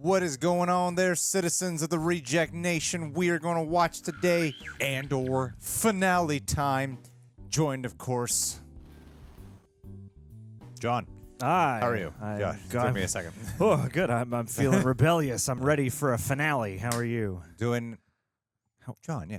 What is going on there, citizens of the Reject Nation? We are going to watch today Andor finale time. Joined, of course, John. Hi. How are you? Yeah, give me a second. Oh, good. I'm feeling rebellious. I'm ready for a finale. How are you? Doing... John, yeah.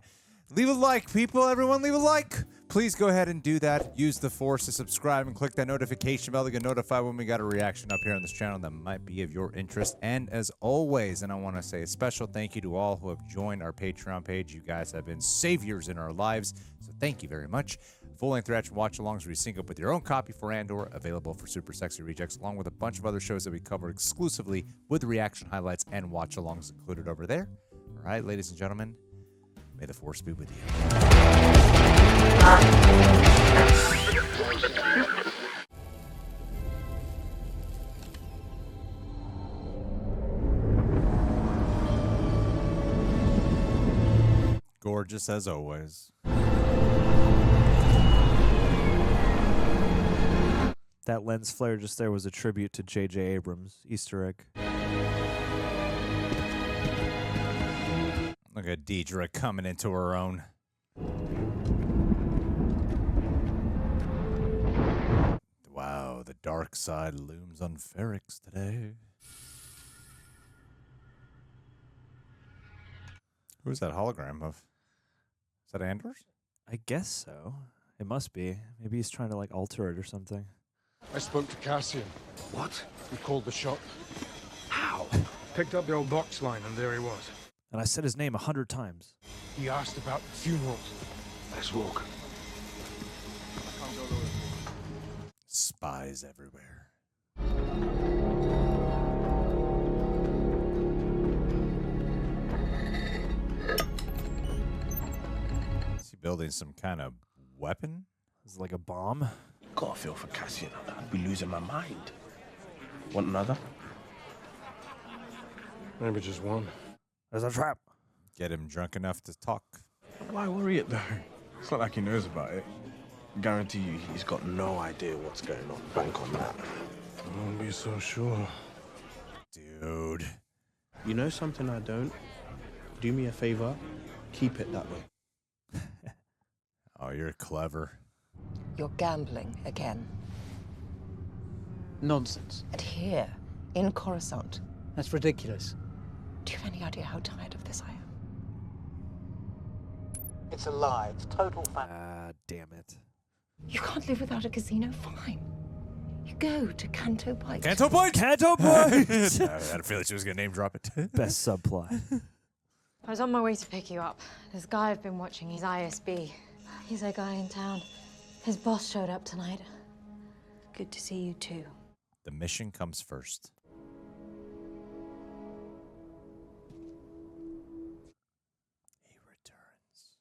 Leave a like, people. Everyone, leave a like. Please go ahead and do that. Use the Force to subscribe and click that notification bell to get notified when we got a reaction up here on this channel that might be of your interest. And as always, and I want to say a special thank you to all who have joined our Patreon page. You guys have been saviors in our lives, so thank you very much. Full-length reaction watch-alongs where you sync up with your own copy for Andor, available for Super Sexy Rejects, along with a bunch of other shows that we cover exclusively with reaction highlights and watch-alongs included over there. All right, ladies and gentlemen, may the Force be with you. Gorgeous as always. That lens flare just there was a tribute to J.J. Abrams. Easter egg. Look at Diedra coming into her own. Wow, the dark side looms on Ferrix today. Who's that hologram of? Is that Andor's? I guess so. It must be. Maybe he's trying to, like, alter it or something. I spoke to Cassian. What? He called the shop. How? Picked up the old box line, and there he was. And I said his name 100 times. He asked about the funeral. Let's walk. Spies everywhere. Is he building some kind of weapon? Is it like a bomb? Got a feel for Cassian. I'd be losing my mind. Want another? Maybe just one. There's a trap. Get him drunk enough to talk. Why worry it though? It's not like he knows about it. I guarantee you he's got no idea what's going on. Bank on that. I won't be so sure. Dude. You know something I don't? Do me a favor. Keep it that way. Oh, you're clever. You're gambling again. Nonsense. And here, in Coruscant. That's ridiculous. Do you have any idea how tired of this I am? It's a lie. It's total Damn it. You can't live without a casino? Fine. You go to Canto Bight. Canto Point! Canto Point! I had a feeling she was going to name drop it. Best subplot. I was on my way to pick you up. This guy I've been watching, he's ISB. He's a guy in town. His boss showed up tonight. Good to see you too. The mission comes first. He returns.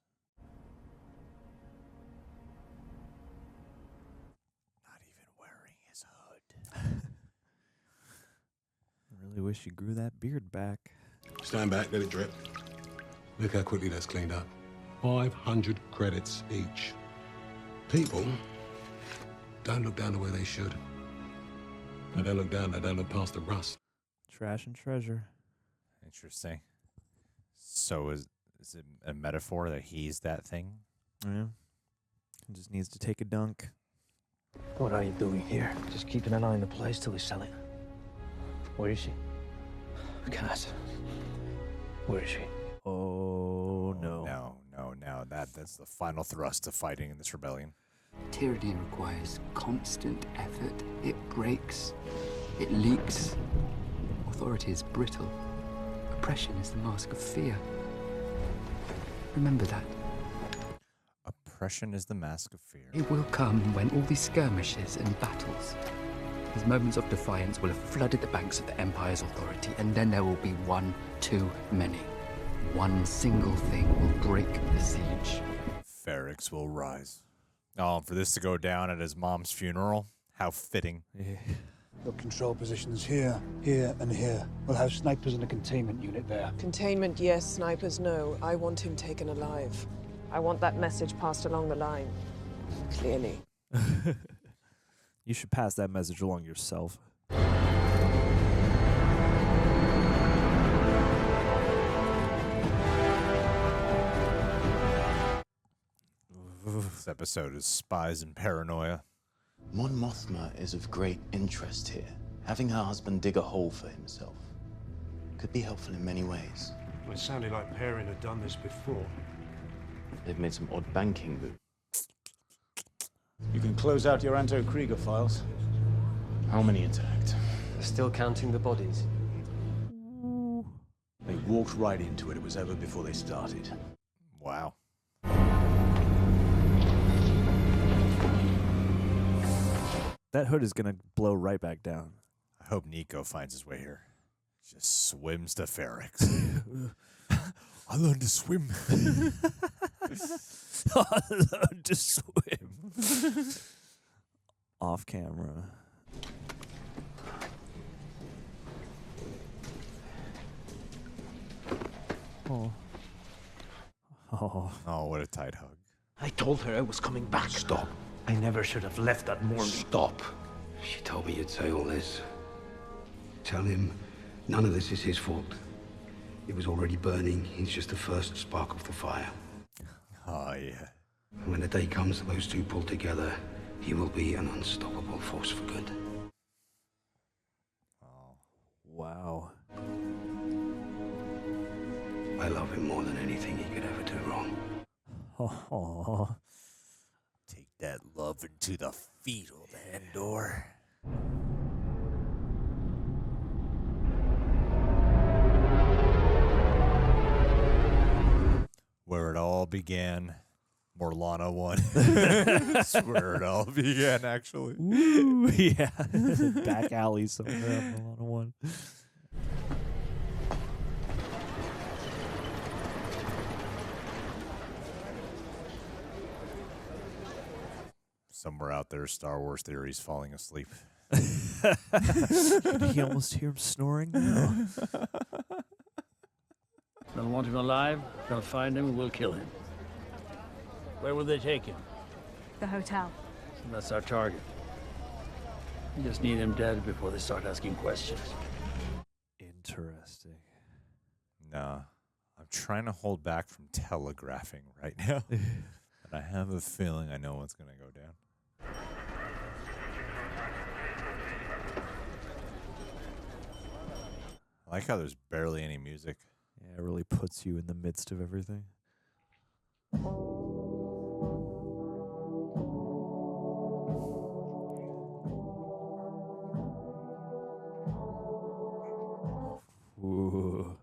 Not even wearing his hood. I really wish he grew that beard back. Stand back, let it drip. Look how quickly that's cleaned up. 500 credits each. People don't look down the way they should. They don't look down, they don't look past the rust. Trash and treasure. Interesting. So is it a metaphor that he's that thing? Yeah. He just needs to take a dunk. What are you doing here? Just keeping an eye on the place till we sell it. Where is she? Cass. Where is she? Oh, no. No. That's the final thrust of fighting in this rebellion. Tyranny requires constant effort. It breaks. It leaks. Authority is brittle. Oppression is the mask of fear. Remember that. Oppression is the mask of fear. It will come when all these skirmishes and battles, these moments of defiance will have flooded the banks of the Empire's authority, and then there will be one too many. One single thing will break the siege. Ferrix will rise. Oh, for this to go down at his mom's funeral? How fitting. Yeah. Got control positions here, here, and here. We'll have snipers and a containment unit there. Containment, yes. Snipers, no. I want him taken alive. I want that message passed along the line. Clearly. You should pass that message along yourself. This episode is spies and paranoia. Mon Mothma is of great interest here. Having her husband dig a hole for himself could be helpful in many ways. It sounded like Perrin had done this before. They've made some odd banking moves. You can close out your Anto Krieger files. How many attacked? They're still counting the bodies. They walked right into it. It was over before they started. Wow. That hood is gonna blow right back down. I hope Nico finds his way here. Just swims to Ferrix. I learned to swim. I learned to swim. Off camera. Oh. Oh. Oh, what a tight hug. I told her I was coming back. Stop. I never should have left that morning. Stop. She told me you'd say all this. Tell him none of this is his fault. It was already burning. He's just the first spark of the fire. Oh, yeah. And when the day comes that those two pull together, he will be an unstoppable force for good. Oh. Wow. I love him more than anything he could ever do wrong. Oh. Take that love into the fetal, Andor. Where it all began, Morlana won. That's where it all began, actually. Ooh, yeah. Back alley somewhere. Morlana won. Somewhere out there, Star Wars Theory's falling asleep. Can he almost hear him snoring now? Don't want him alive? They'll find him and we'll kill him. Where will they take him? The hotel. That's our target. We just need him dead before they start asking questions. Interesting. Nah, I'm trying to hold back from telegraphing right now. But I have a feeling I know what's going to go down. I like how there's barely any music. Yeah, it really puts you in the midst of everything. Ooh.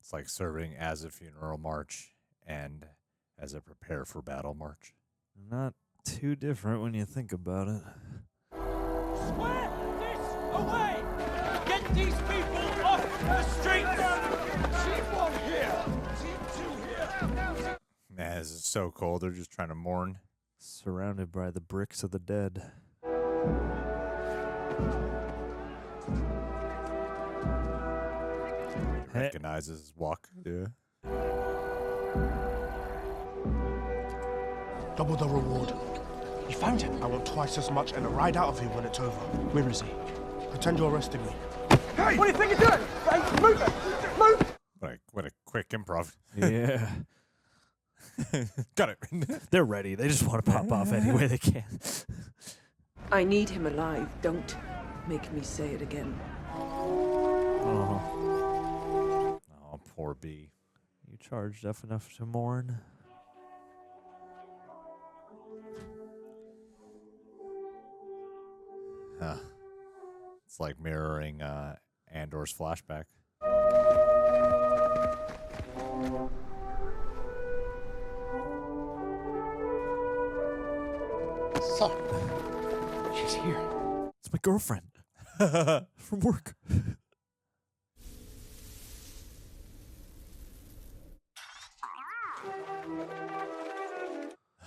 It's like serving as a funeral march and as a prepare for battle march. Not too different when you think about it. Square this away! Get these people off the streets! Team 1 here! Team 2 here! Man, this is so cold. They're just trying to mourn. Surrounded by the bricks of the dead. He recognizes his walk. Yeah. Double the reward. You found him? I want twice as much and a ride out of here when it's over. Where is he? Pretend you're arresting me. Hey! What do you think you're doing? Hey, move it! Move! What a quick improv. Yeah. Got it. They're ready. They just want to pop off any way they can. I need him alive. Don't make me say it again. Oh. Oh, poor B. You charged up enough to mourn? Huh. It's like mirroring Andor's flashback. So, she's here. It's my girlfriend. From work.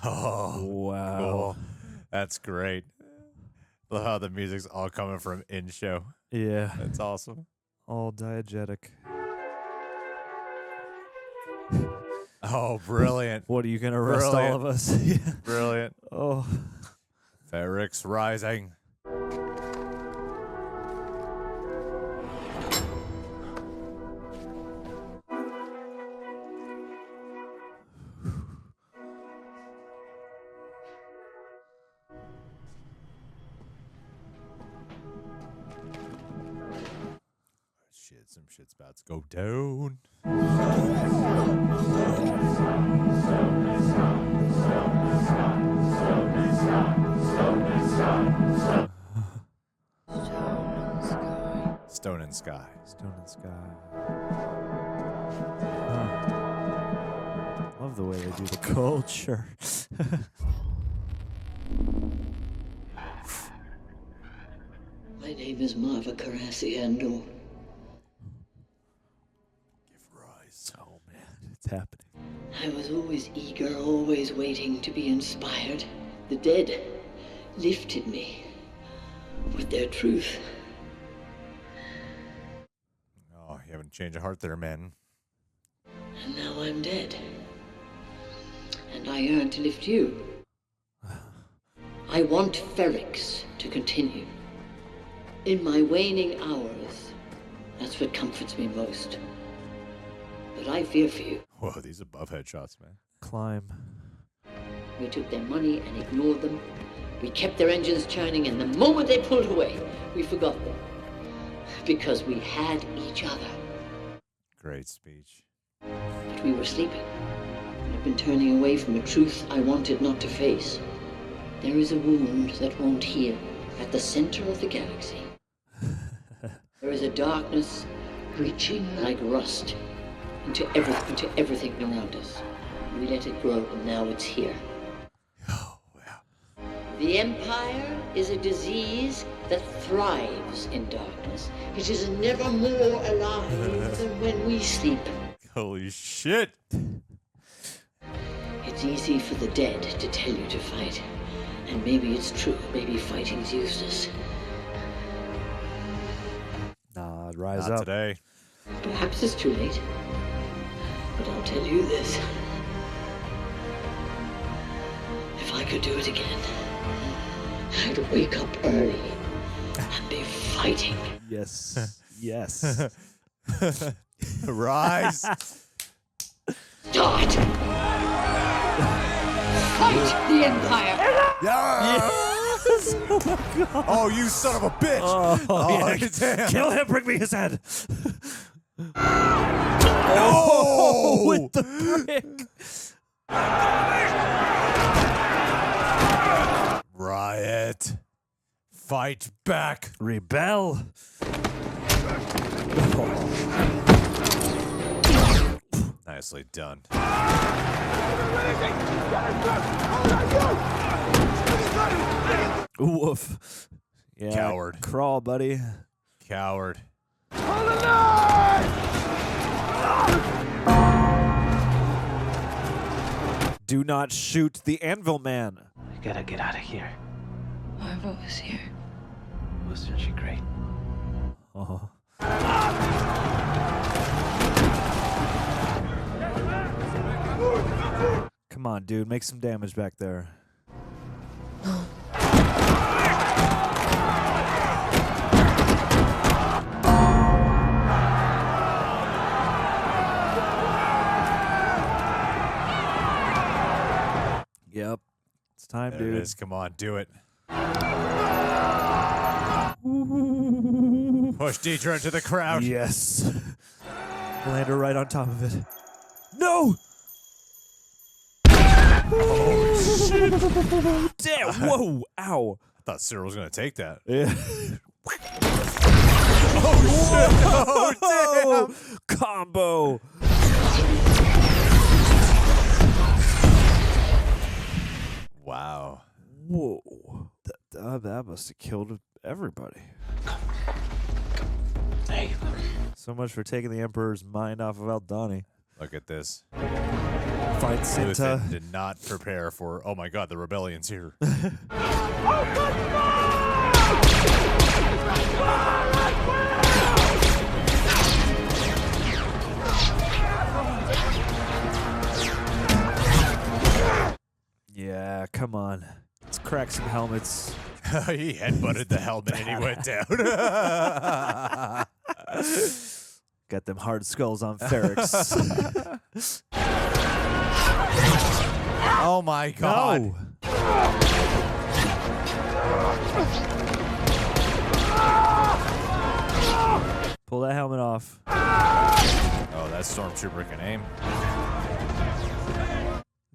Oh, wow. Cool. That's great. Love how the music's all coming from in-show. Yeah. That's awesome. All diegetic. Oh, brilliant. What, are you going to arrest all of us? Yeah. Brilliant. Oh. Ferrix rising. Shit, some shit's about to go down. Stone and Sky. Stone and Sky. Love the way they do the culture. My name is Marva Andor. Oh man, it's happening. I was always eager, always waiting to be inspired. The dead lifted me with their truth. Oh, you haven't changed a heart there, man. And now I'm dead. And I yearn to lift you. I want Ferrix to continue. In my waning hours, that's what comforts me most. But I fear for you. Whoa, these above headshots, man. Climb. We took their money and ignored them. We kept their engines churning, and the moment they pulled away, we forgot them. Because we had each other. Great speech. But we were sleeping. I've been turning away from a truth I wanted not to face. There is a wound that won't heal at the center of the galaxy. There is a darkness reaching like rust into everything around us. We let it grow, and now it's here. The Empire is a disease that thrives in darkness. It is never more alive than when we sleep. Holy shit! It's easy for the dead to tell you to fight. And maybe it's true. Maybe fighting's useless. Nah, rise Not up. today. Perhaps it's too late. But I'll tell you this. If I could do it again, I'd wake up early and be fighting. Yes. Yes. Rise. Start! Fight the Empire! Yes! Oh, my God. Oh, you son of a bitch! Oh, yeah. Damn. Kill him, bring me his head! Oh! With the brick! Riot. Fight back. Rebel. Nicely done. Woof. Yeah, Coward. Crawl, buddy. Coward. Do not shoot the Anvil Man. We gotta get out of here. Marva was here. Wasn't she great? Oh. Come on, dude. Make some damage back there. Yep. It's time, There dude. it is. Come on, do it. Push Diedra into the crowd. Yes. Land her right on top of it. No! Oh, shit. Damn. Whoa. Ow. I thought Syril was going to take that. Yeah. Oh, shit. Oh, damn. Combo. Wow. Whoa. That must have killed everybody. Hey. So much for taking the Emperor's mind off of Aldani. Look at this. Fight Cinta. Luthen did not prepare for, oh my God, the rebellion's here. Yeah, come on. Let's crack some helmets. He headbutted the helmet and he went down. Got them hard skulls on Ferrix. Oh my God. No. Pull that helmet off. Oh, that stormtrooper can aim.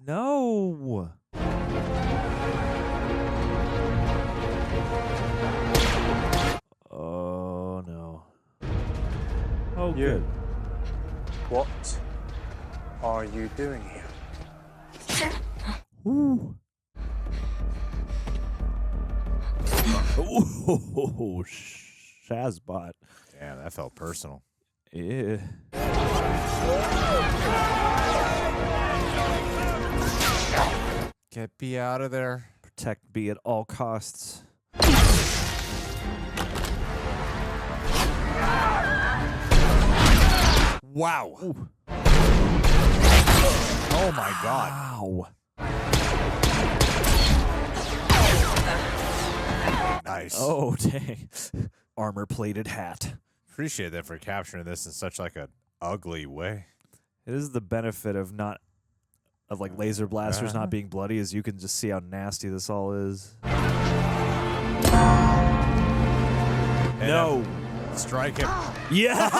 No. Oh no. Oh, good. What are you doing here? Ooh. Oh, Shazbot. Damn, that felt personal. Yeah. Get B out of there. Protect B at all costs. Wow. Ooh. Oh my God. Wow. Nice. Oh, dang. Armor-plated hat. Appreciate that for capturing this in such like an ugly way. It is the benefit of like laser blasters not being bloody, is you can just see how nasty this all is. No. Strike him. Yes!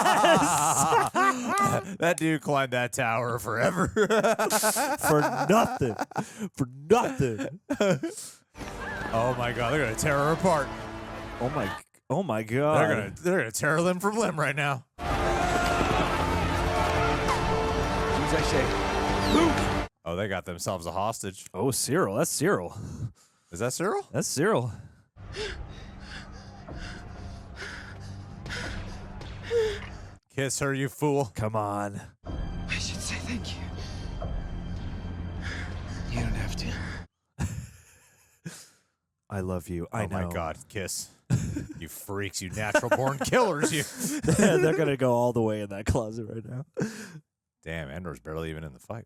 That dude climbed that tower forever. For nothing. For nothing. Oh my God, they're gonna tear her apart. Oh my God. They're gonna tear her limb from limb right now. As I say, Oh, they got themselves a hostage. Oh, Syril. That's Syril. Is that Syril? That's Syril. Kiss her, you fool. Come on. I should say thank you. You don't have to. I love you. I know. Oh my God, kiss. You freaks, you natural born killers, you. They're gonna go all the way in that closet right now. Damn, Andor's barely even in the fight.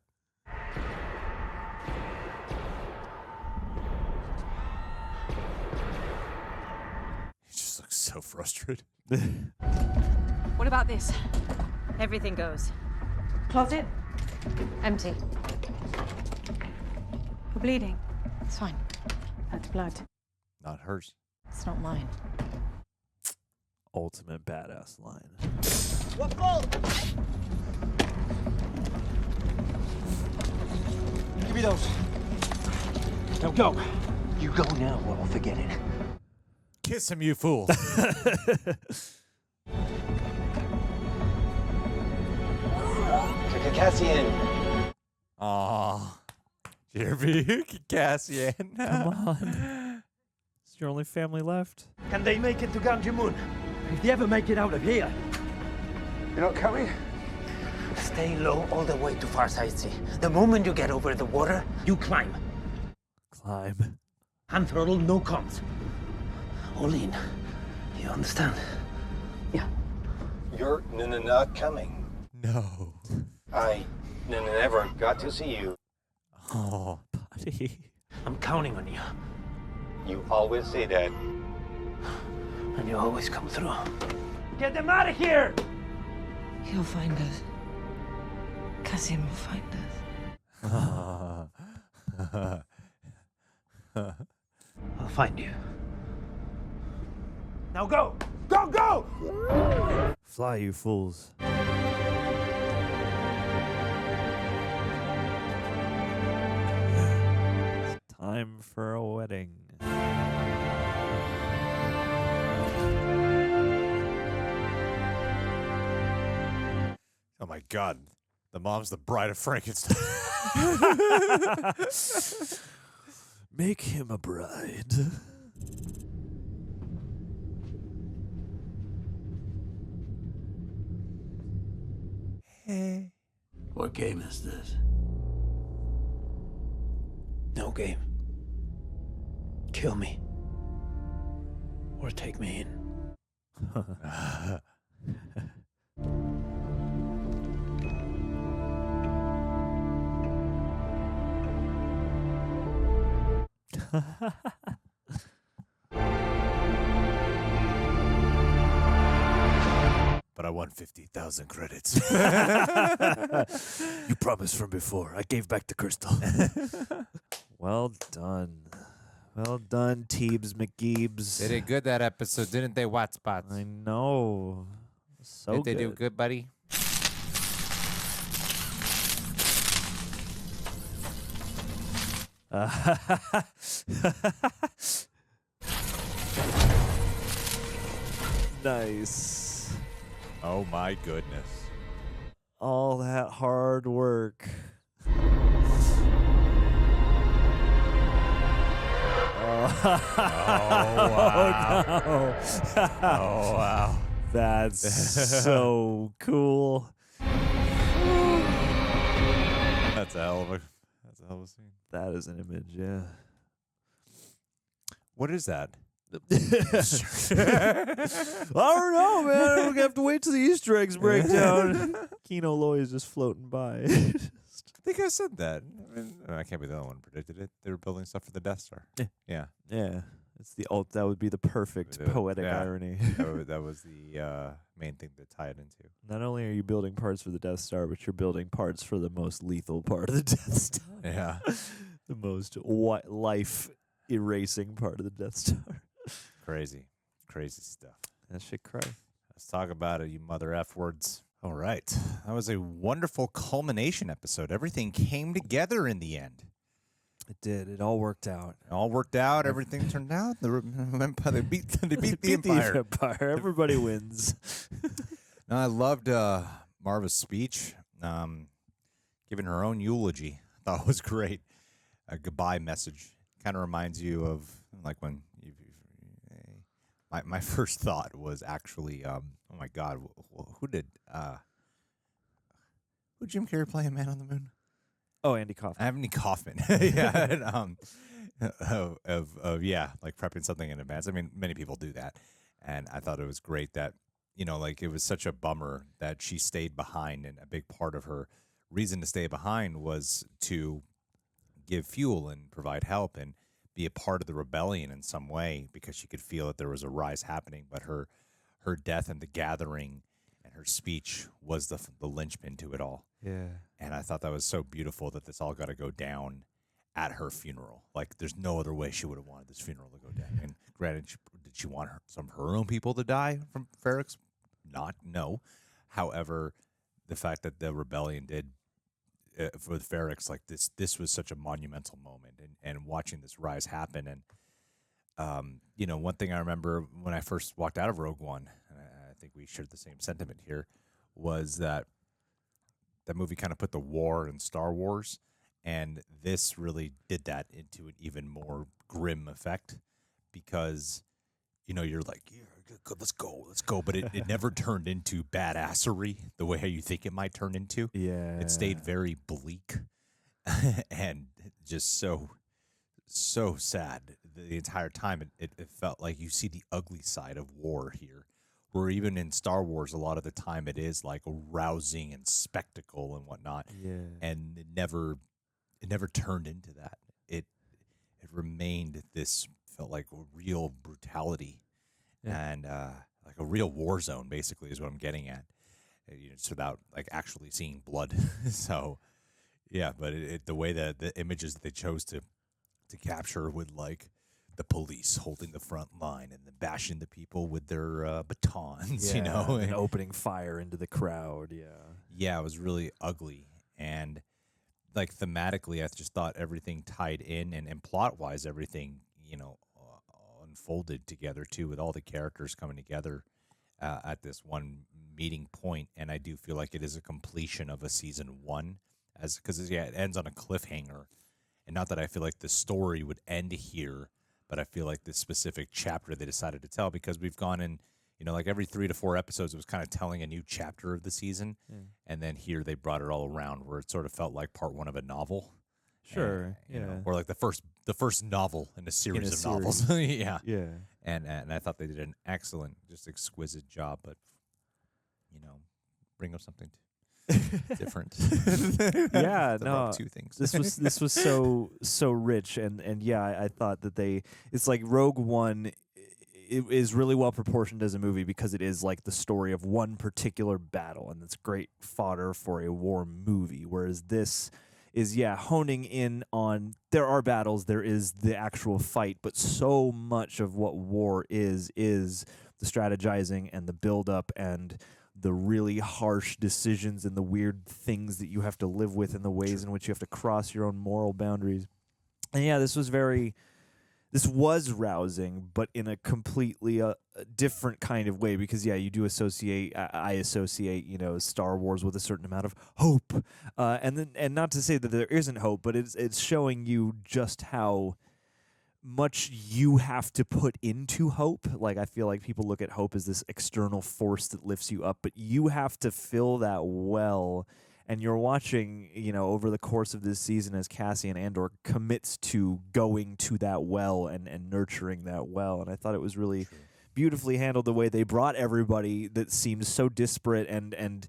He just looks so frustrated. What about this? Everything goes. Closet? Empty. You're bleeding. It's fine. That's blood. Not hers. It's not mine. Ultimate badass line. What fault? Give me those. Now go. You go now or I'll forget it. Kiss him, you fool. Cassian. Aw. Jeremy, Cassian. Come on. It's your only family left. Can they make it to Ganjamun? If they ever make it out of here. You're not coming? Stay low all the way to Far Side Sea. The moment you get over the water, you climb. Climb. Hand throttle, no comms. All in. You understand? Yeah. You're not coming. No. I never got to see you. Oh, buddy. I'm counting on you. You always say that. And you always come through. Get them out of here! He'll find us. Cassian will find us. I'll find you. Now go! Go, go! Fly, you fools. It's time for a wedding. Oh my God. The mom's the bride of Frankenstein. Make him a bride. Hey. What game is this? No game. Kill me. Or take me in. But I won 50,000 credits. You promised from before. I gave back the crystal. Well done. Well done, Teebs McGeebs. They did good that episode, didn't they, Watspots? I know. So Did they do good, buddy? Nice. Oh my goodness. All that hard work. wow. No. Oh, wow. That's so cool. That's a hell of a scene. That is an image, yeah. What is that? I don't know, man. We're gonna have to wait till the Easter eggs break down. Kino Loy is just floating by. I think I said that. I can't be the only one who predicted it. They were building stuff for the Death Star. Yeah. Yeah. It's the that would be the perfect poetic irony. that was the main thing to tie it into. Not only are you building parts for the Death Star, but you're building parts for the most lethal part of the Death Star. Yeah. The most life erasing part of the Death Star. Crazy stuff. That shit cry. Let's talk about it, you mother F words. All right. That was a wonderful culmination episode. Everything came together in the end. It did. It all worked out. It all worked out. Everything turned out. They beat the Empire. Everybody wins. No, I loved Marva's speech, giving her own eulogy. I thought it was great. A goodbye message. Kind of reminds you of like when my first thought was actually, oh my God, who did Jim Carrey play in Man on the Moon? Oh, Andy Kaufman. Andy Kaufman. Yeah. Yeah, like prepping something in advance. I mean, many people do that. And I thought it was great that, like it was such a bummer that she stayed behind. And a big part of her reason to stay behind was to give fuel and provide help and be a part of the rebellion in some way because she could feel that there was a rise happening. But her death and the gathering and her speech was the linchpin to it all. Yeah. And I thought that was so beautiful that this all got to go down at her funeral. Like, there's no other way she would have wanted this funeral to go down. And granted, did she want some of her own people to die from Ferrix? No. However, the fact that the rebellion did for Ferrix, like this was such a monumental moment, and watching this rise happen. And one thing I remember when I first walked out of Rogue One, and I think we shared the same sentiment here, was that movie kind of put the war in Star Wars, and this really did that into an even more grim effect because, you're like, yeah, let's go, but it never turned into badassery the way how you think it might turn into. Yeah. It stayed very bleak and just so sad the entire time. It felt like you see the ugly side of war here, where even in Star Wars, a lot of the time it is like rousing and spectacle and whatnot. Yeah. And it never turned into that. It remained this, felt like a real brutality. Yeah. And like a real war zone, basically, is what I'm getting at. It's without like actually seeing blood. So, yeah, but the way that the images that they chose to capture with like the police holding the front line and then bashing the people with their batons, and opening fire into the crowd. Yeah, it was really ugly. And like thematically, I just thought everything tied in, and plot wise, everything unfolded together too, with all the characters coming together at this one meeting point. And I do feel like it is a completion of a season one, because it ends on a cliffhanger. And not that I feel like the story would end here, but I feel like this specific chapter they decided to tell, because we've gone in, like every 3 to 4 episodes, it was kind of telling a new chapter of the season. And then here they brought it all around where it sort of felt like part one of a novel. Sure. Or like the first novel in a series of novels. Yeah. And I thought they did an excellent, just exquisite job, but bring up something different. Yeah, no. Two things. This was so rich, and yeah, I thought that it's like Rogue One. It is really well proportioned as a movie because it is like the story of one particular battle, and it's great fodder for a war movie. Whereas this is honing in on, there are battles, there is the actual fight, but so much of what war is the strategizing and the buildup and the really harsh decisions and the weird things that you have to live with and the ways in which you have to cross your own moral boundaries. And yeah, this was rousing, but in a completely different kind of way, because yeah, you do associate, I associate, Star Wars with a certain amount of hope, and not to say that there isn't hope, but it's showing you just how much you have to put into hope. Like, I feel like people look at hope as this external force that lifts you up, but you have to fill that well. And you're watching, over the course of this season as Cassian Andor commits to going to that well and nurturing that well. And I thought it was really beautifully handled the way they brought everybody that seemed so disparate and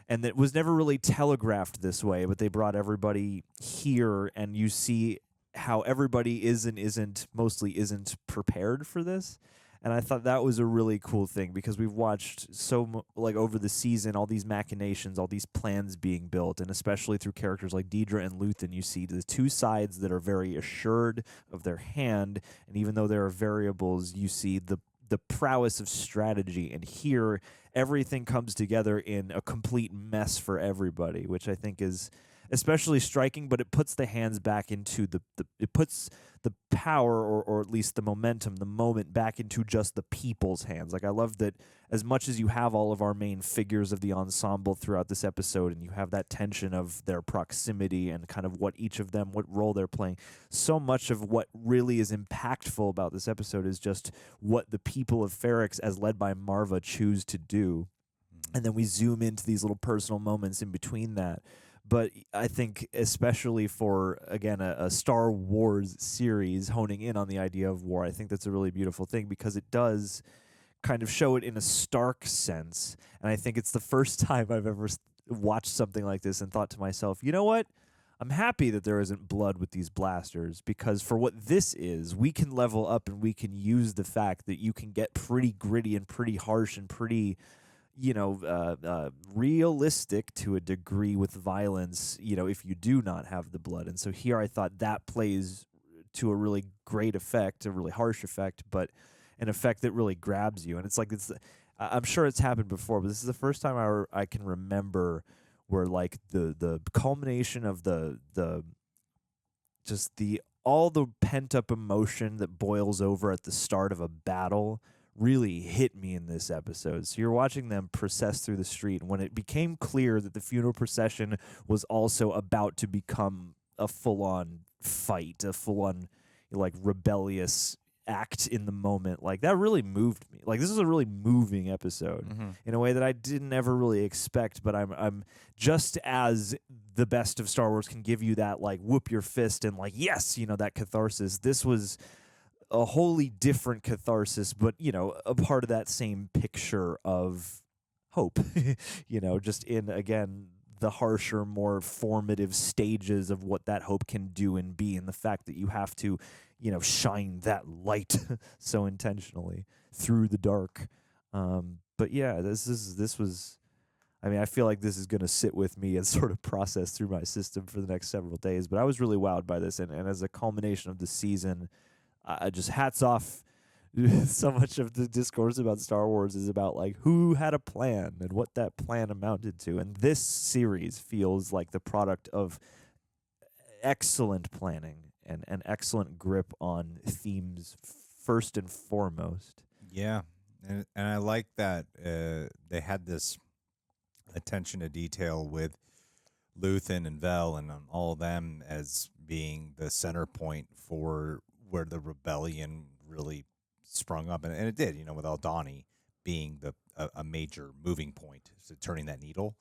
that was never really telegraphed this way, but they brought everybody here, and you see how everybody mostly isn't prepared for this. And I thought that was a really cool thing, because we've watched over the season, all these machinations, all these plans being built, and especially through characters like Diedra and Luthen, you see the two sides that are very assured of their hand, and even though there are variables, you see the prowess of strategy. And here, everything comes together in a complete mess for everybody, which I think is especially striking, but it puts the hands back into it puts the power, or at least the momentum, the moment, back into just the people's hands. Like, I love that as much as you have all of our main figures of the ensemble throughout this episode, and you have that tension of their proximity and kind of what role they're playing, so much of what really is impactful about this episode is just what the people of Ferrix, as led by Marva, choose to do. And then we zoom into these little personal moments in between that. But I think, especially for, again, a Star Wars series honing in on the idea of war, I think that's a really beautiful thing, because it does kind of show it in a stark sense. And I think it's the first time I've ever watched something like this and thought to myself, you know what? I'm happy that there isn't blood with these blasters, because for what this is, we can level up and we can use the fact that you can get pretty gritty and pretty harsh and pretty realistic to a degree with violence, if you do not have the blood. And so here I thought that plays to a really great effect, a really harsh effect, but an effect that really grabs you. And it's like, I'm sure it's happened before, but this is the first time I can remember where, like, the culmination of all the pent up emotion that boils over at the start of a battle really hit me in this episode. So you're watching them process through the street, and when it became clear that the funeral procession was also about to become a full-on fight, a full-on, like, rebellious act in the moment, like, that really moved me. Like, this is a really moving episode in a way that I didn't ever really expect. But I'm just as the best of Star Wars can give you that, like, whoop your fist and, like, yes, that catharsis. This was a wholly different catharsis, but, a part of that same picture of hope, just in, again, the harsher, more formative stages of what that hope can do and be, and the fact that you have to, shine that light so intentionally through the dark. But yeah, this was, I feel like this is going to sit with me and sort of process through my system for the next several days, but I was really wowed by this, and as a culmination of the season, just hats off. So much of the discourse about Star Wars is about, like, who had a plan and what that plan amounted to. And this series feels like the product of excellent planning and an excellent grip on themes first and foremost. Yeah. And I like that they had this attention to detail with Luthen and Vel and all of them as being the center point for where the rebellion really sprung up, and it did, with Aldhani being a major moving point to turning that needle.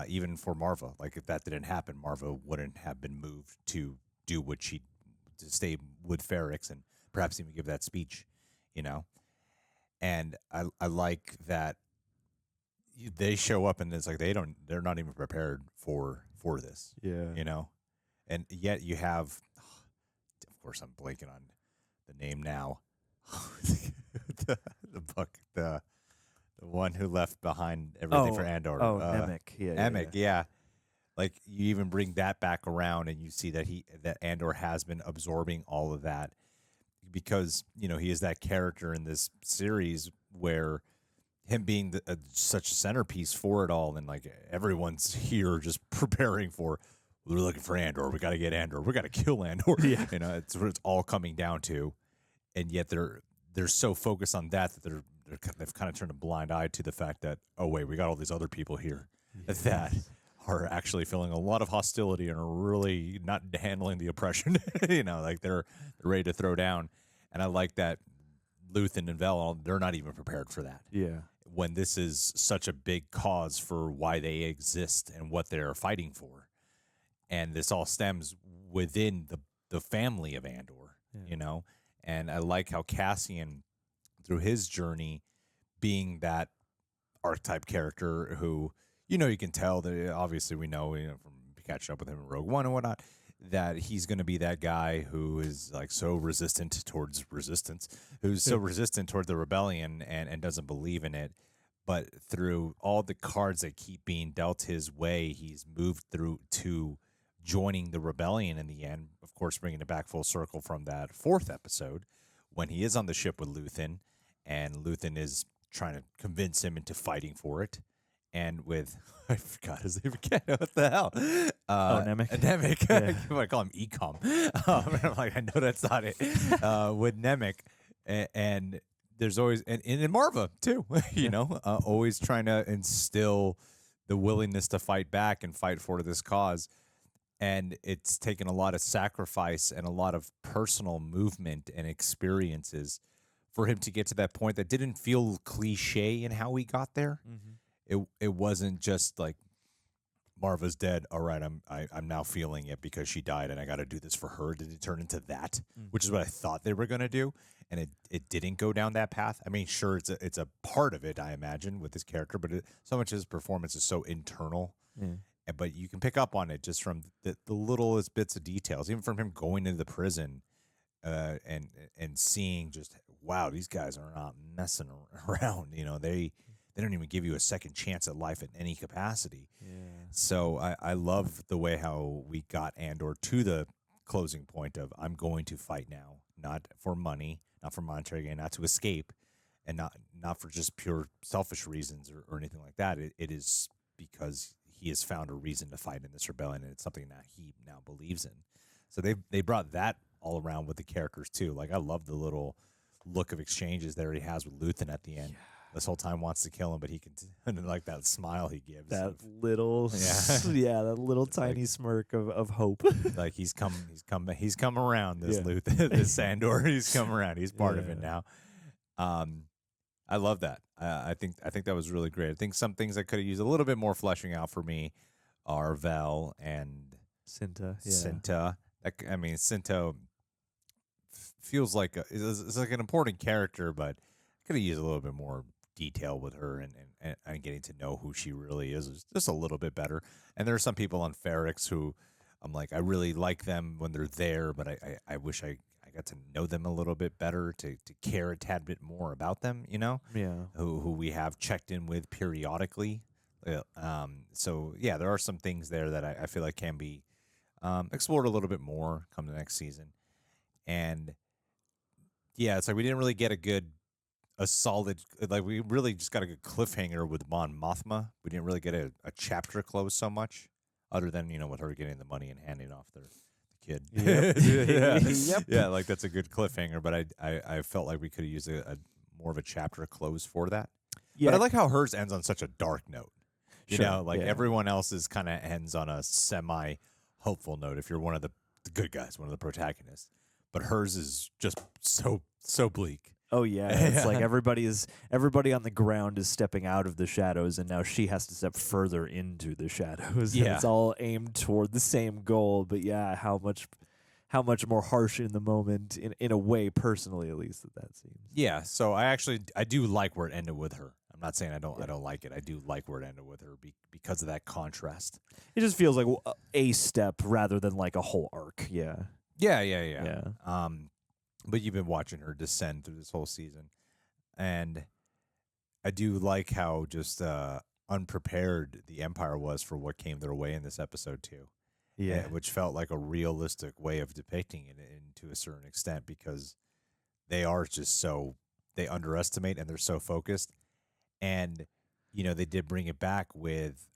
Even for Marva, like, if that didn't happen, Marva wouldn't have been moved to do what to stay with Ferrix and perhaps even give that speech, And I like that they show up and it's like they're not even prepared for this, and yet you have. Of course, I'm blanking on the name now. the book, the one who left behind everything for Andor. Nemec. Nemec, yeah. Like, you even bring that back around, and you see that that Andor has been absorbing all of that, because he is that character in this series where him being such a centerpiece for it all, and like everyone's here just preparing for. We're looking for Andor. We got to get Andor. We got to kill Andor. Yeah. You know, it's what it's all coming down to, and yet they're so focused on that they've kind of turned a blind eye to the fact that, oh wait, we got all these other people here that are actually feeling a lot of hostility and are really not handling the oppression. You know, like they're ready to throw down. And I like that Luthen and Vel, they're not even prepared for that. Yeah. When this is such a big cause for why they exist and what they're fighting for. And this all stems within the family of Andor, you know? And I like how Cassian, through his journey, being that archetype character who, you know, you can tell that obviously we know, you know, from catching up with him in Rogue One and whatnot, that he's going to be that guy who is like so resistant towards resistance, who's so resistant toward the rebellion and doesn't believe in it. But through all the cards that keep being dealt his way, he's moved through to joining the rebellion in the end, of course, bringing it back full circle from that 4th episode when he is on the ship with Luthen, and Luthen is trying to convince him into fighting for it. And with, I forgot his name again. What the hell? Nemec. Nemec. Yeah. I call him Ecom. And I'm like, I know that's not it. With Nemec. And there's always, and in Marva too, you know, always trying to instill the willingness to fight back and fight for this cause. And it's taken a lot of sacrifice and a lot of personal movement and experiences for him to get to that point that didn't feel cliche in how he got there. It wasn't just like Marva's dead. All right, I'm now feeling it because she died, and I got to do this for her. Did it turn into that, which is what I thought they were going to do, and it didn't go down that path. I mean, sure, it's a part of it, I imagine, with this character, but so much of his performance is so internal. But you can pick up on it just from the littlest bits of details, even from him going into the prison and seeing just, wow, these guys are not messing around. You know, they don't even give you a second chance at life in any capacity. So I love the way how we got Andor to the closing point of, I'm going to fight now, not for money, not for monetary gain, not to escape, and not for just pure selfish reasons or anything like that. It is because he has found a reason to fight in this rebellion, and it's something that he now believes in. So they brought that all around with the characters too. Like, I love the little look of exchanges that he has with Luthen at the end. This whole time wants to kill him, but he can, and like that smile he gives. That little, that little tiny smirk of hope. Like he's come around. This Luthen, this Andor, he's come around. He's part of it now. I love that. I think that was really great. I think some things I could have used a little bit more fleshing out for me are Vel and Cinta. Cinta. I mean, Cinta feels like it's like an important character, but I could have used a little bit more detail with her and getting to know who she really is just a little bit better. And there are some people on Ferrix who I'm like, I really like them when they're there, but I wish I got to know them a little bit better, to care a tad bit more about them, you know? Yeah. Who we have checked in with periodically. So, yeah, there are some things there that I feel like can be explored a little bit more come the next season. And, yeah, it's like we didn't really get a solid, like we really just got a good cliffhanger with Mon Mothma. We didn't really get a chapter close so much, other than, you know, with her getting the money and handing off the kid. Yep. Yeah, like that's a good cliffhanger, but I felt like we could have used a more of a chapter close for that. Yeah. But I like how hers ends on such a dark note. You Sure, know, like yeah. everyone else's kind of ends on a semi-hopeful note if you're one of the good guys, one of the protagonists. But hers is just so bleak. Oh yeah, it's like everybody on the ground is stepping out of the shadows, and now she has to step further into the shadows. Yeah. And it's all aimed toward the same goal, but yeah, how much more harsh in the moment, in a way, personally at least, that seems. Yeah, so I do like where it ended with her. I'm not saying I don't like it. I do like where it ended with her because of that contrast. It just feels like a step rather than like a whole arc. Yeah. Yeah. But you've been watching her descend through this whole season. And I do like how just unprepared the Empire was for what came their way in this episode, too. Yeah. Which felt like a realistic way of depicting it to a certain extent, because they are just they underestimate and they're so focused. And they did bring it back with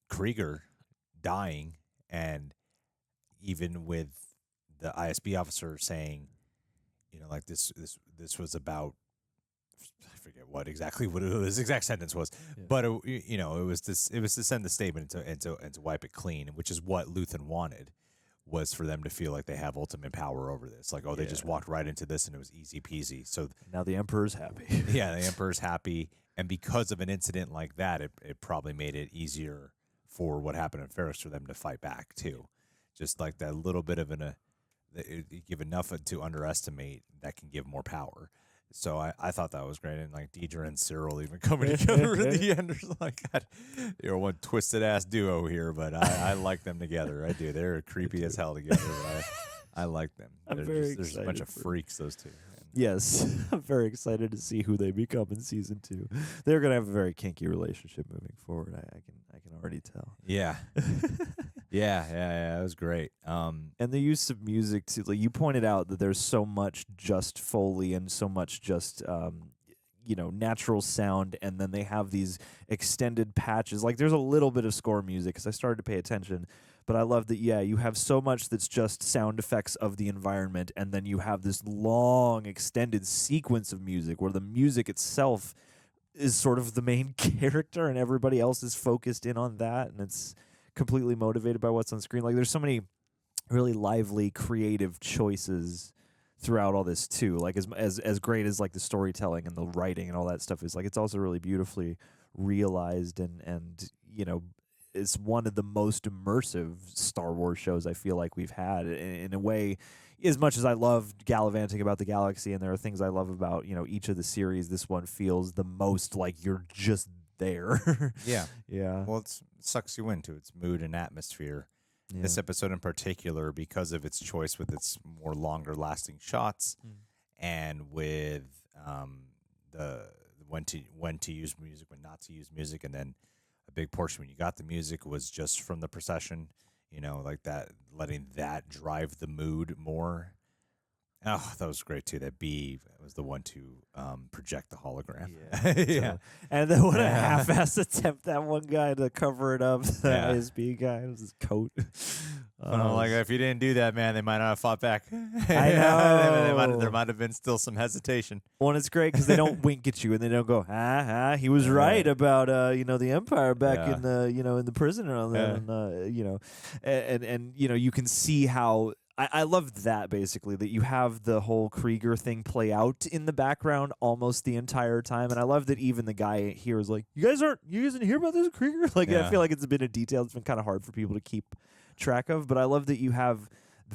Krieger dying, and even with the ISB officer saying, like this was about, I forget what his exact sentence was, but it was to send the statement and to wipe it clean, which is what Luthen wanted, was for them to feel like they have ultimate power over this. Like, they just walked right into this and it was easy peasy. So now the Emperor's happy. Yeah, the Emperor's happy, and because of an incident like that, it probably made it easier for what happened in Ferrix for them to fight back too. Just like that little bit of give enough to underestimate that can give more power. So I thought that was great, and like Diedra and Syril even coming together in the end, like, God, they're one twisted ass duo here, but I like them together. I do. They're creepy as hell together. But I like them. There's a bunch of freaks, those two. Yes, I'm very excited to see who they become in season 2. They're gonna have a very kinky relationship moving forward. I can already tell. Yeah. Yeah, it was great. And the use of music too, like you pointed out that there's so much just Foley and so much just natural sound, and then they have these extended patches. Like there's a little bit of score music because I started to pay attention, but I love that. Yeah, you have so much that's just sound effects of the environment, and then you have this long extended sequence of music where the music itself is sort of the main character, and everybody else is focused in on that, and it's completely motivated by what's on screen. Like there's so many really lively, creative choices throughout all this too. Like as great as like the storytelling and the writing and all that stuff is, like it's also really beautifully realized, and it's one of the most immersive Star Wars shows I feel like we've had in a way. As much as I loved gallivanting about the galaxy, and there are things I love about each of the series, this one feels the most like you're just there. Yeah. Yeah. Well, it sucks you into its mood and atmosphere. Yeah. This episode in particular, because of its choice with its more longer lasting shots, and with the when to use music, when not to use music, and then a big portion when you got the music was just from the procession, like that, letting that drive the mood more. Oh, that was great too. That B was the one to project the hologram. Yeah. And then what a half-ass attempt that one guy to cover it up. The ISB guy, it was his coat. Like, if you didn't do that, man, they might not have fought back. I know. There might have been still some hesitation. Well, and it's great because they don't wink at you and they don't go, he was right about the Empire back in the in the prison and all that, and you can see how. I love that, basically, that you have the whole Krieger thing play out in the background almost the entire time. And I love that even the guy here is like, you guys didn't hear about this Krieger? Like, I feel like it's been a detail that's been kind of hard for people to keep track of. But I love that you have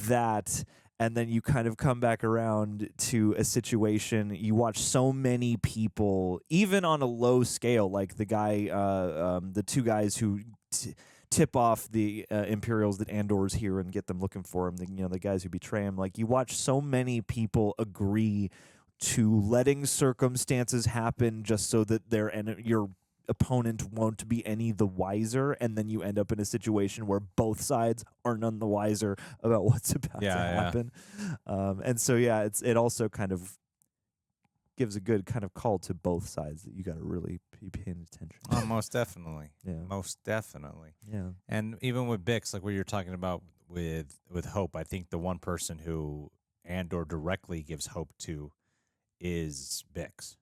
that, and then you kind of come back around to a situation. You watch so many people, even on a low scale, like the guy, the two guys who tip off the Imperials that Andor's here and get them looking for him, the guys who betray him. Like, you watch so many people agree to letting circumstances happen just so that your opponent won't be any the wiser, and then you end up in a situation where both sides are none the wiser about what's about to happen. And so it also kind of gives a good kind of call to both sides that you got to really be paying attention. Oh, most definitely. Yeah. Most definitely. Yeah. And even with Bix, like what you're talking about with Hope, I think the one person who Andor directly gives hope to is Bix.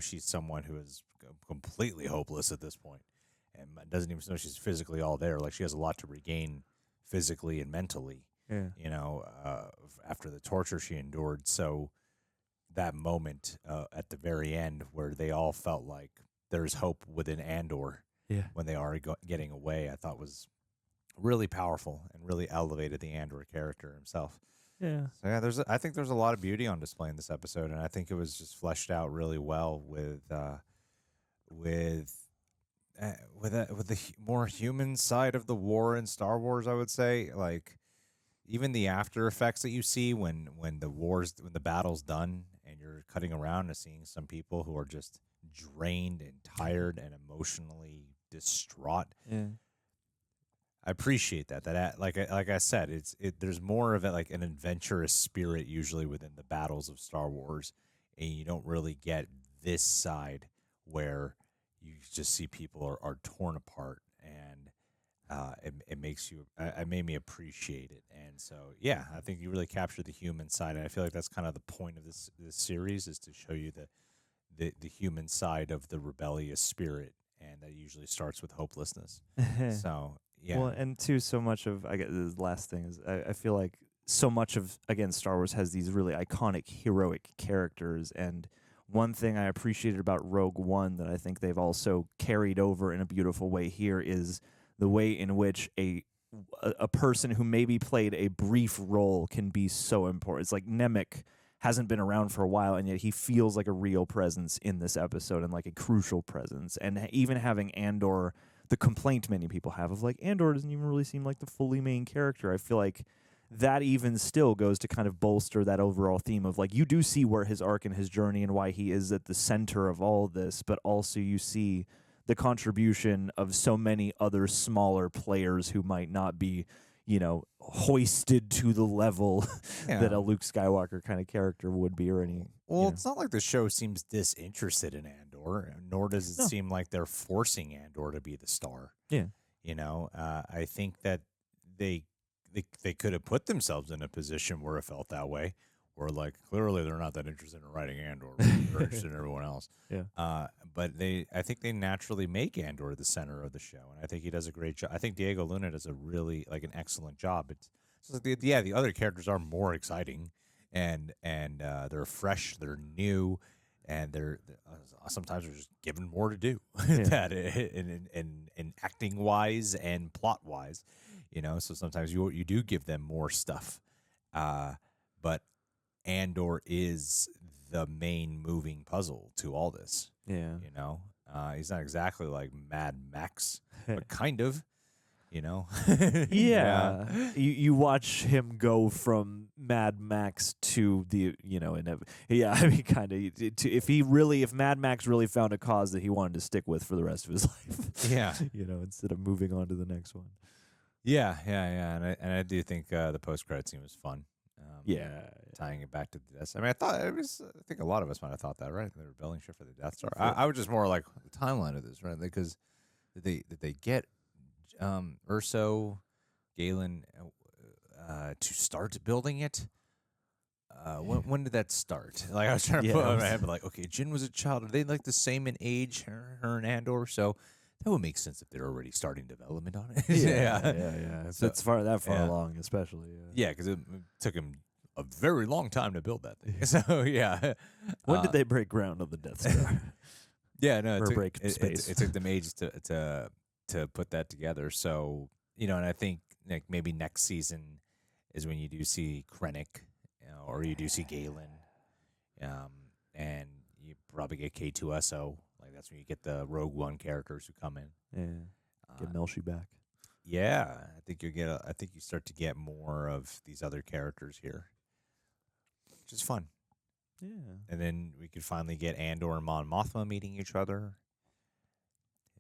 She's someone who is completely hopeless at this point and doesn't even know she's physically all there. Like, she has a lot to regain physically and mentally, after the torture she endured. So that moment at the very end where they all felt like there's hope within Andor when they are getting away, I thought was really powerful and really elevated the Andor character himself. Yeah. So I think there's a lot of beauty on display in this episode, and I think it was just fleshed out really well with the more human side of the war in Star Wars. I would say, like, even the after effects that you see when the battle's done and you're cutting around and seeing some people who are just drained and tired and emotionally distraught. Yeah. I appreciate that. Like I said, there's more of like an adventurous spirit usually within the battles of Star Wars, and you don't really get this side where you just see people are torn apart, and it makes you. It made me appreciate it, and so yeah, I think you really captured the human side, and I feel like that's kind of the point of this series is to show you the human side of the rebellious spirit, and that usually starts with hopelessness. So yeah, well, and too, so much of I guess the last thing is I feel like so much of again Star Wars has these really iconic heroic characters, and one thing I appreciated about Rogue One that I think they've also carried over in a beautiful way here is the way in which a person who maybe played a brief role can be so important. It's like Nemec hasn't been around for a while, and yet he feels like a real presence in this episode and like a crucial presence. And even having Andor, the complaint many people have of like Andor doesn't even really seem like the fully main character. I feel like that even still goes to kind of bolster that overall theme of like you do see where his arc and his journey and why he is at the center of all this, but also you see the contribution of so many other smaller players who might not be, hoisted to the level that a Luke Skywalker kind of character would be or any. Well, it's not like the show seems disinterested in Andor, nor does it seem like they're forcing Andor to be the star. Yeah. I think that they could have put themselves in a position where it felt that way, where like clearly they're not that interested in writing Andor, they're interested in everyone else. Yeah. But I think they naturally make Andor the center of the show, and I think he does a great job. I think Diego Luna does a really an excellent job. It's like the other characters are more exciting, and they're fresh, they're new, and they're sometimes they're just given more to do that in acting wise and plot wise. So sometimes you do give them more stuff, but Andor is the main moving puzzle to all this. Yeah. He's not exactly like Mad Max, but kind of, Yeah. You watch him go from Mad Max to the, kind of, if Mad Max really found a cause that he wanted to stick with for the rest of his life. Yeah. Instead of moving on to the next one. Yeah. And I do think the post-credit scene was fun. Tying it back to this. I mean, I think a lot of us might have thought that, right? The rebellion ship for the Death Star. I was just more like the timeline of this, right? Because did they get Urso, Galen to start building it? When did that start? Like I was trying to put it in my head, but like, okay, Jyn was a child. Are they like the same in age, her and Andor? So that would make sense if they're already starting development on it. Yeah. So it's far along, especially. Yeah, because it took him a very long time to build that thing. So yeah. When did they break ground on the Death Star? Yeah, no, it took them ages to put that together. So and I think maybe next season is when you do see Krennic, or you do see Galen, and you probably get K2SO. Like that's when you get the Rogue One characters who come in. Yeah, get Melshi back. Yeah, I think you start to get more of these other characters here, which is fun. Yeah, and then we could finally get Andor and Mon Mothma meeting each other.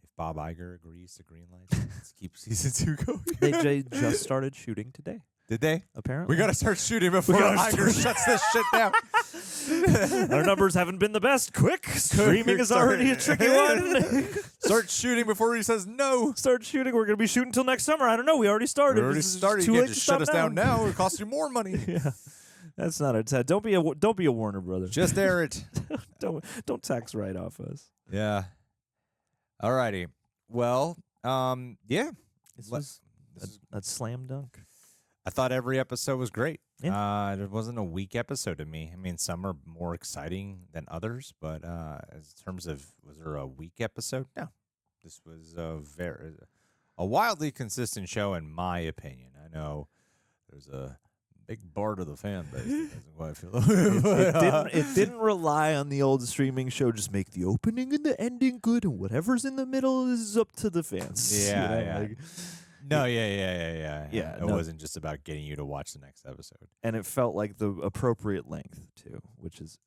If Bob Iger agrees to green light, let's keep season 2 going. They just started shooting today. Did they? Apparently. We got to start shooting before Iger shuts this shit down. Our numbers haven't been the best. Quick, streaming is already a tricky one. Start shooting before he says no. Start shooting. We're going to be shooting until next summer. I don't know. We already started. You can't just shut us down now. It costs you more money. Yeah. That's not a don't be a Warner brother. Just air it. don't tax right off us. Yeah. Alrighty. Well, yeah. This was a slam dunk. I thought every episode was great. Yeah. It wasn't a weak episode to me. I mean, some are more exciting than others, but in terms of, was there a weak episode? No. This was a wildly consistent show, in my opinion. I know there's a big part of the fan base that doesn't quite feel it didn't rely on the old streaming show. Just make the opening and the ending good, and whatever's in the middle is up to the fans. Yeah. It wasn't just about getting you to watch the next episode. And it felt like the appropriate length, too, which is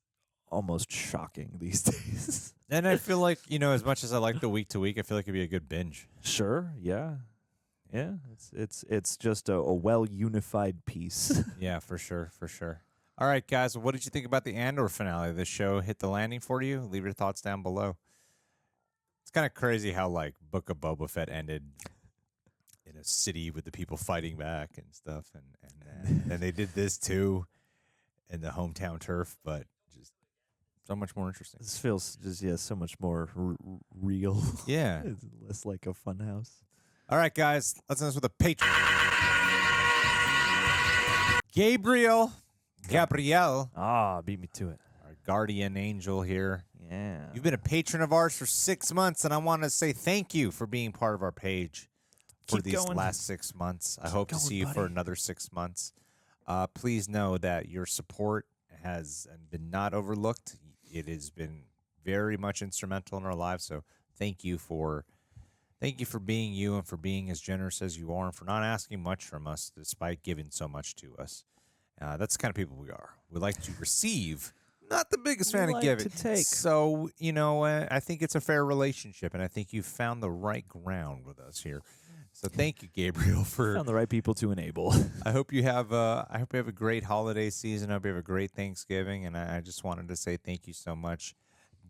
almost shocking these days. And I feel like, as much as I like the week to week, I feel like it'd be a good binge. Sure, yeah. Yeah, it's just a well-unified piece. Yeah, for sure. All right, guys, what did you think about the Andor finale? This show hit the landing for you? Leave your thoughts down below. It's kind of crazy how like Book of Boba Fett ended in a city with the people fighting back and stuff, and they did this too in the hometown turf, but just so much more interesting. This feels just so much more real. Yeah, It's less like a fun house. All right, guys, let's end this with a patron. Gabriel. Beat me to it. Our guardian angel here. Yeah. You've been a patron of ours for 6 months, and I want to say thank you for being part of our page for Keep these going. last 6 months. I hope to going, see you for buddy. another 6 months. Please know that your support has been not overlooked. It has been very much instrumental in our lives. So thank you for being you and for being as generous as you are and for not asking much from us despite giving so much to us. That's the kind of people we are. We like to receive, not the biggest fan of giving. to take. So, I think it's a fair relationship, and I think you've found the right ground with us here. So thank you, Gabriel, for Found the right people to enable. I hope you have a great holiday season. I hope you have a great Thanksgiving, and I just wanted to say thank you so much,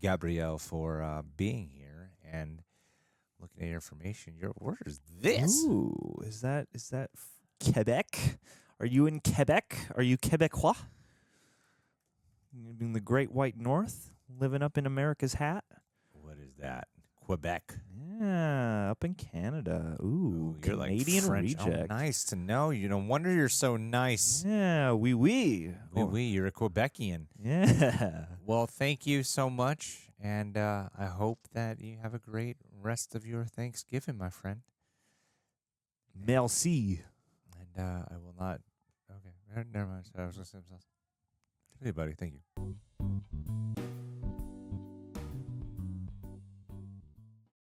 Gabrielle, for being here and looking at your information. Where is this? Ooh, is that Quebec? Are you in Quebec? Are you Quebecois? In the Great White North, living up in America's hat. What is that? Quebec. Yeah, up in Canada. Ooh, You're like Canadian French. reject. Oh, nice to know you. No wonder you're so nice. Yeah, oui. Oui, you're a Quebecian. Yeah. Well, thank you so much, and I hope that you have a great rest of your Thanksgiving, my friend. Merci. And I will not. Okay, never mind. I was going to say something else. Hey, buddy. Thank you.